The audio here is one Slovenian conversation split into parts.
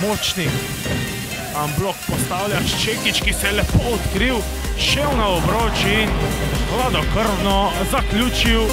Močnik. Blok postavlja Ščekić, ki se je lepo odkril, šel na obroč in hladnokrvno zaključil.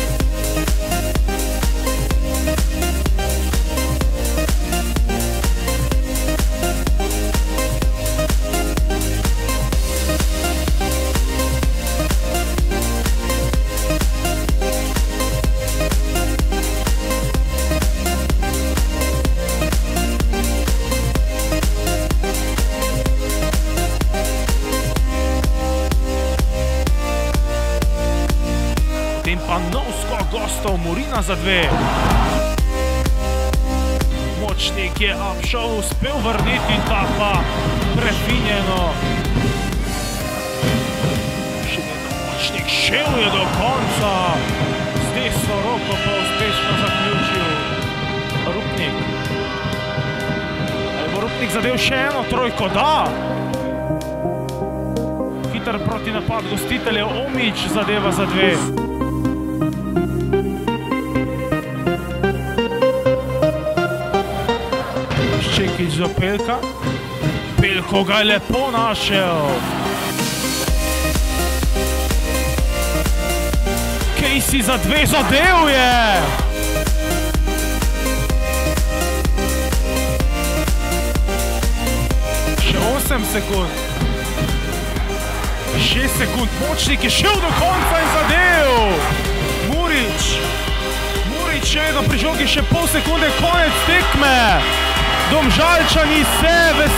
Pa nov skok gostov, Murina za 2. Močnik je Apšov uspel vrniti, ta pa prefinjeno. Še vedno Močnik, šel je do konca, z desno roko pa uspešno zaključil Rupnik. Ali bo Rupnik zadel še eno trojko? Da! Hiter protinapad gostiteljev, Omić zadeva za 2. Ščekić do Pelka. Pelko ga je lepo našel. Casey za 2 zadev je. Še 8 sekund. 6 sekund. Močnik je šel do konca in zadev. Murić še vedno pri žogi, še pol sekunde, konec tekme. Domžalčani se veselijo.